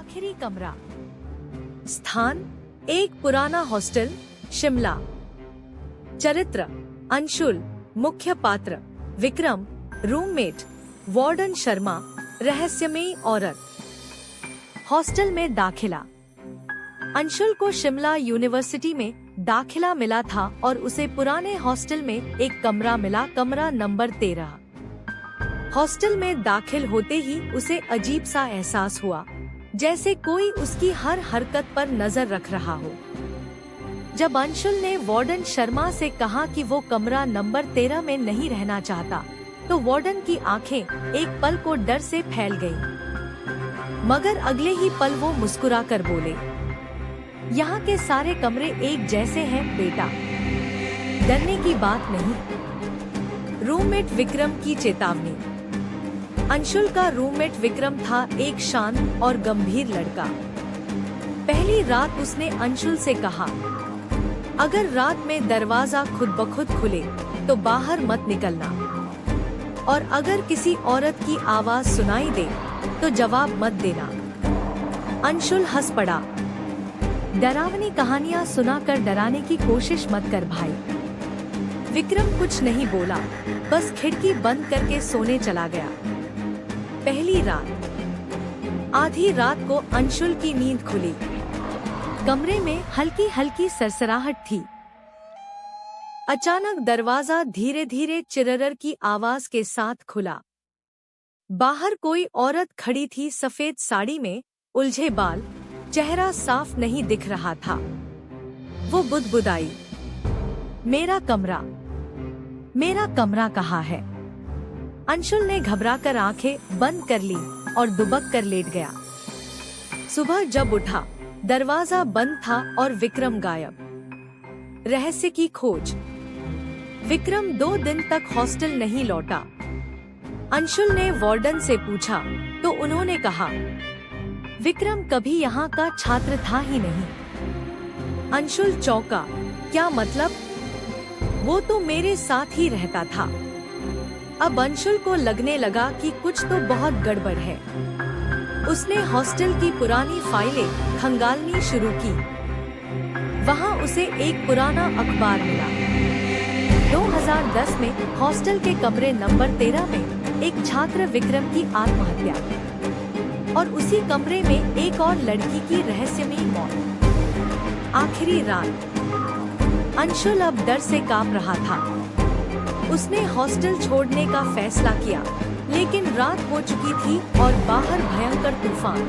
आखिरी कमरा। स्थान एक पुराना हॉस्टल, शिमला। चरित्र अंशुल, मुख्य पात्र विक्रम, रूममेट वार्डन शर्मा, रहस्यमयी औरत। हॉस्टल में दाखिला। अंशुल को शिमला यूनिवर्सिटी में दाखिला मिला था और उसे पुराने हॉस्टल में एक कमरा मिला, कमरा नंबर 13। हॉस्टल में दाखिल होते ही उसे अजीब सा एहसास हुआ, जैसे कोई उसकी हर हरकत पर नजर रख रहा हो। जब अंशुल ने वार्डन शर्मा से कहा कि वो कमरा नंबर 13 में नहीं रहना चाहता, तो वार्डन की आंखें एक पल को डर से फैल गईं। मगर अगले ही पल वो मुस्कुरा कर बोले, यहाँ के सारे कमरे एक जैसे हैं बेटा, डरने की बात नहीं। रूममेट विक्रम की चेतावनी। अंशुल का रूममेट विक्रम था एक शांत और गंभीर लड़का। पहली रात उसने अंशुल से कहा, अगर रात में दरवाजा खुद ब खुद खुले तो बाहर मत निकलना, और अगर किसी औरत की आवाज सुनाई दे तो जवाब मत देना। अंशुल हंस पड़ा। डरावनी कहानियां सुनाकर डराने की कोशिश मत कर भाई। विक्रम कुछ नहीं बोला, बस खिड़की बंद करके सोने चला गया। पहली रात। आधी रात को अंशुल की नींद खुली। कमरे में हल्की हल्की सरसराहट थी। अचानक दरवाजा धीरे धीरे चिरर की आवाज के साथ खुला। बाहर कोई औरत खड़ी थी, सफेद साड़ी में, उलझे बाल, चेहरा साफ नहीं दिख रहा था। वो बुदबुदाई, मेरा कमरा कहाँ है? अंशुल ने घबराकर आंखें बंद कर ली और दुबक कर लेट गया। सुबह जब उठा, दरवाजा बंद था और विक्रम गायब। रहस्य की खोज। विक्रम 2 दिन तक हॉस्टल नहीं लौटा। अंशुल ने वार्डन से पूछा तो उन्होंने कहा, विक्रम कभी यहाँ का छात्र था ही नहीं। अंशुल चौंका, क्या मतलब? वो तो मेरे साथ ही रहता था। अब अंशुल को लगने लगा कि कुछ तो बहुत गड़बड़ है। उसने हॉस्टल की पुरानी फाइलें खंगालनी शुरू की। वहाँ उसे एक पुराना अखबार मिला। 2010 में हॉस्टल के कमरे नंबर 13 में एक छात्र विक्रम की आत्महत्या, और उसी कमरे में एक और लड़की की रहस्यमयी मौत। आखिरी रात। अंशुल अब डर से कांप रहा था। उसने हॉस्टल छोड़ने का फैसला किया, लेकिन रात हो चुकी थी और बाहर भयंकर तूफान।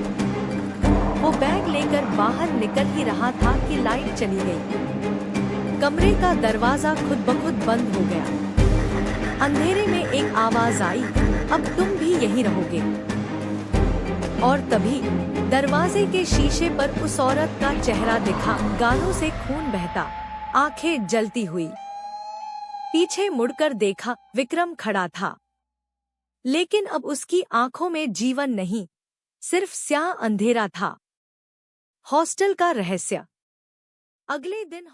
वो बैग लेकर बाहर निकल ही रहा था कि लाइट चली गई। कमरे का दरवाजा खुद ब खुद बंद हो गया। अंधेरे में एक आवाज आई, अब तुम भी यहीं रहोगे। और तभी दरवाजे के शीशे पर उस औरत का चेहरा दिखा, गालों से खून बहता, आंखें जलती हुई। पीछे मुड़कर देखा, विक्रम खड़ा था, लेकिन अब उसकी आंखों में जीवन नहीं, सिर्फ स्याह अंधेरा था। हॉस्टल का रहस्य। अगले दिन